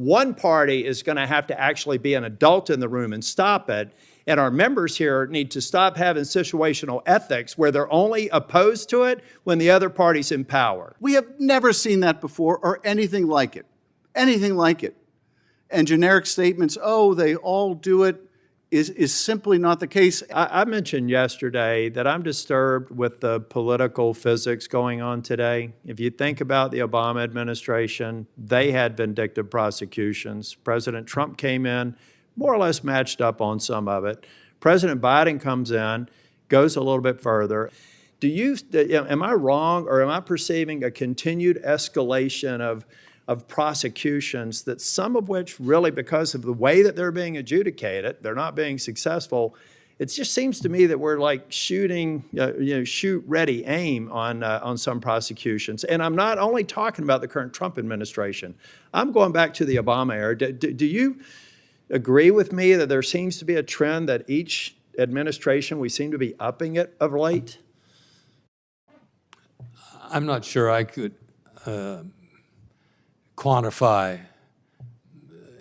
one party is going to have to actually be an adult in the room and stop it. And our members here need to stop having situational ethics where they're only opposed to it when the other party's in power. We have never seen that before or anything like it. Anything like it. And generic statements, oh, they all do it, is simply not the case. I mentioned yesterday that I'm disturbed with the political physics going on today. If you think about the Obama administration, they had vindictive prosecutions. President Trump came in, more or less matched up on some of it. President Biden comes in, goes a little bit further. Am I wrong, or am I perceiving a continued escalation of prosecutions, that some of which really, because of the way that they're being adjudicated, they're not being successful? It just seems to me that we're like shooting, shoot, ready, aim on some prosecutions. And I'm not only talking about the current Trump administration. I'm going back to the Obama era. Do you agree with me that there seems to be a trend that each administration, we seem to be upping it of late? I'm not sure I could quantify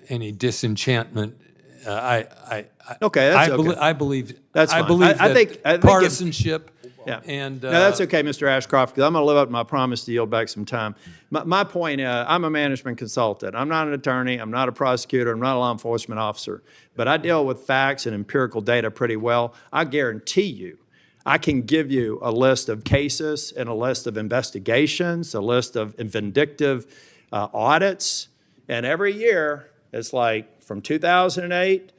any disenchantment. Okay, that's okay. I believe that's fine. I believe I think partisanship. Yeah. And no, that's okay, Mr. Ashcroft, because I'm going to live up to my promise to yield back some time. My point, I'm a management consultant. I'm not an attorney. I'm not a prosecutor. I'm not a law enforcement officer. But I deal with facts and empirical data pretty well. I guarantee you, I can give you a list of cases and a list of investigations, a list of vindictive audits. And every year, it's like from 2008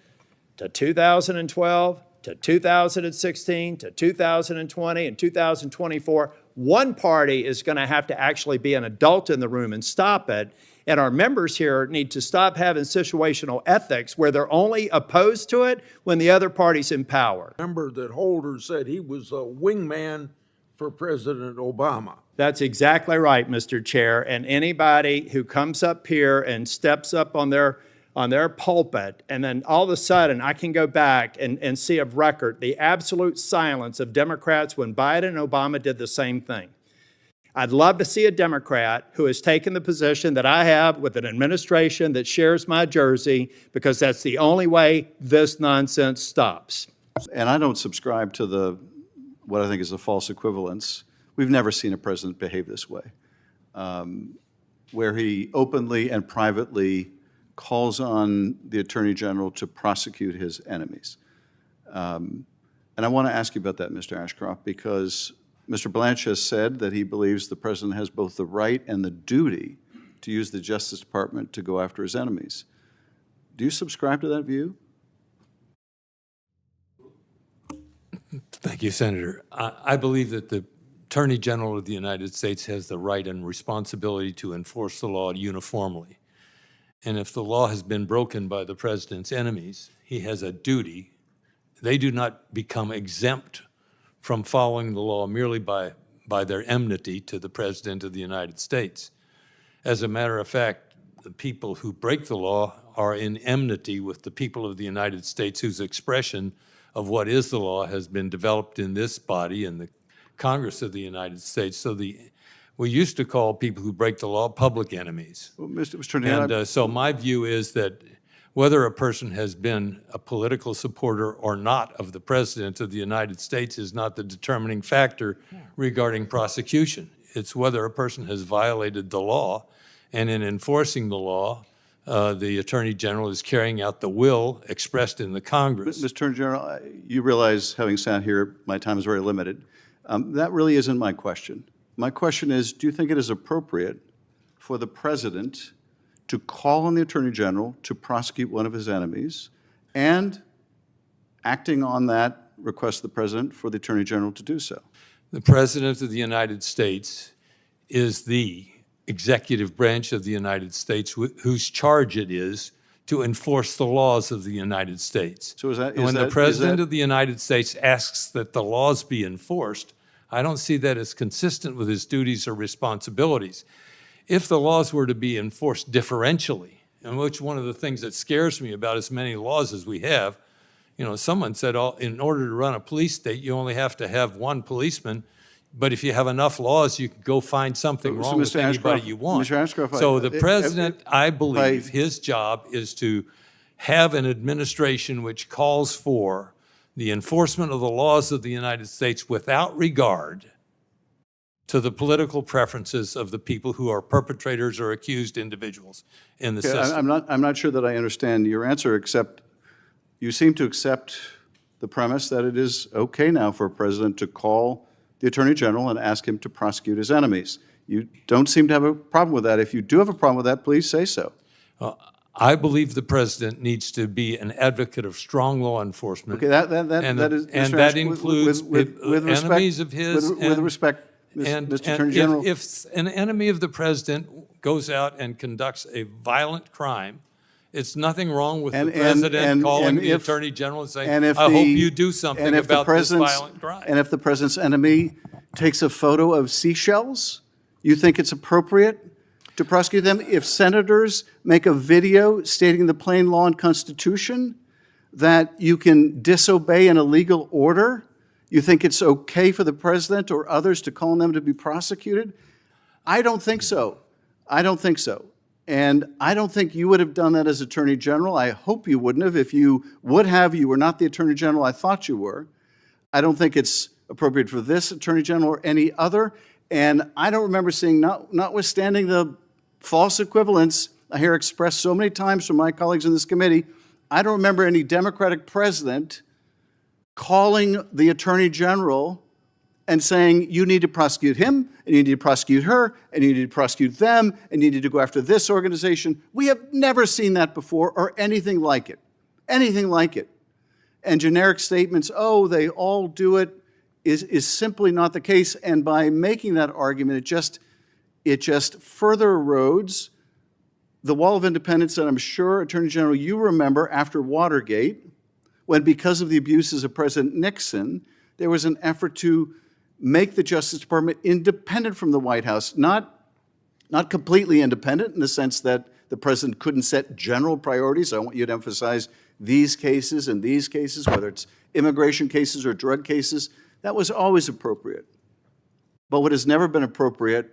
to 2012 to 2016 to 2020 and 2024, one party is going to have to actually be an adult in the room and stop it. And our members here need to stop having situational ethics where they're only opposed to it when the other party's in power. Remember that Holder said he was a wingman for President Obama. That's exactly right, Mr. Chair. And anybody who comes up here and steps up on their pulpit, and then all of a sudden I can go back and see of record the absolute silence of Democrats when Biden and Obama did the same thing. I'd love to see a Democrat who has taken the position that I have with an administration that shares my jersey, because that's the only way this nonsense stops. And I don't subscribe to what I think is a false equivalence. We've never seen a president behave this way, where he openly and privately calls on the Attorney General to prosecute his enemies. And I want to ask you about that, Mr. Ashcroft, because Mr. Blanche has said that he believes the president has both the right and the duty to use the Justice Department to go after his enemies. Do you subscribe to that view? Thank you, Senator. I believe that the Attorney General of the United States has the right and responsibility to enforce the law uniformly. And if the law has been broken by the president's enemies, he has a duty. They do not become exempt from following the law merely by their enmity to the President of the United States. As a matter of fact, the people who break the law are in enmity with the people of the United States, whose expression of what is the law has been developed in this body and the Congress of the United States. So we used to call people who break the law public enemies. Well, Mr. So my view is that whether a person has been a political supporter or not of the President of the United States is not the determining factor regarding prosecution. It's whether a person has violated the law, and in enforcing the law, the Attorney General is carrying out the will expressed in the Congress. Mr. Attorney General, you realize, having sat here, my time is very limited. That really isn't my question. My question is, do you think it is appropriate for the President to call on the Attorney General to prosecute one of his enemies, and acting on that, request the President for the Attorney General to do so? The President of the United States is the executive branch of the United States whose charge it is to enforce the laws of the United States. So when the President of the United States asks that the laws be enforced, I don't see that as consistent with his duties or responsibilities. If the laws were to be enforced differentially, and which one of the things that scares me about as many laws as we have, someone said in order to run a police state, you only have to have one policeman. But if you have enough laws, you can go find something So, wrong with Mr. anybody Ashcroft- you want. Mr. Ashcroft, So I- the if- president, I believe, I- his job is to have an administration which calls for the enforcement of the laws of the United States without regard to the political preferences of the people who are perpetrators or accused individuals in the Okay, system. I'm not sure that I understand your answer, except you seem to accept the premise that it is okay now for a president to call the Attorney General and ask him to prosecute his enemies. You don't seem to have a problem with that. If you do have a problem with that, please say so. I believe the president needs to be an advocate of strong law enforcement. Okay, that is, and Mr. that Ashcroft, includes with respect, enemies of his. with respect, Mr. Attorney General. If an enemy of the president goes out and conducts a violent crime, it's nothing wrong with the president calling the Attorney General and saying, I hope you do something about this violent crime. And if the president's enemy takes a photo of seashells, you think it's appropriate to prosecute them? If senators make a video stating the plain law and Constitution that you can disobey an illegal order, you think it's okay for the president or others to call on them to be prosecuted? I don't think so. I don't think so. And I don't think you would have done that as Attorney General. I hope you wouldn't have. If you would have, you were not the Attorney General I thought you were. I don't think it's appropriate for this Attorney General or any other. And I don't remember seeing, notwithstanding the false equivalence I hear expressed so many times from my colleagues in this committee, I don't remember any Democratic president calling the Attorney General and saying, you need to prosecute him, and you need to prosecute her, and you need to prosecute them, and you need to go after this organization. We have never seen that before or anything like it. Anything like it. And generic statements, oh, they all do it, is simply not the case. And by making that argument, it just further erodes the wall of independence that I'm sure, Attorney General, you remember after Watergate, when because of the abuses of President Nixon, there was an effort to make the Justice Department independent from the White House, not completely independent in the sense that the president couldn't set general priorities. I want you to emphasize these cases and these cases, whether it's immigration cases or drug cases. That was always appropriate. But what has never been appropriate,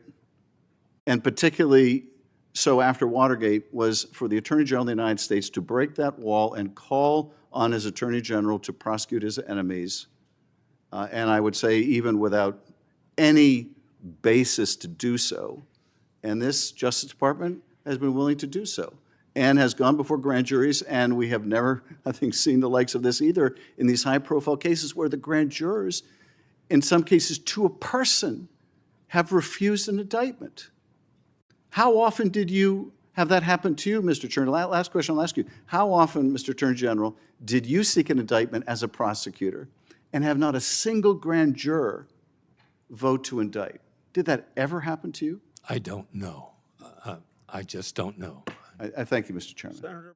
and particularly so after Watergate, was for the Attorney General of the United States to break that wall and call on his Attorney General to prosecute his enemies. And I would say even without any basis to do so. And this Justice Department has been willing to do so and has gone before grand juries, and we have never, I think, seen the likes of this either in these high-profile cases where the grand jurors, in some cases to a person, have refused an indictment. How often did you have that happen to you, Mr. Attorney? Last question I'll ask you. How often, Mr. Attorney General, did you seek an indictment as a prosecutor and have not a single grand juror vote to indict? Did that ever happen to you? I don't know. I just don't know. I thank you, Mr. Chairman. Senator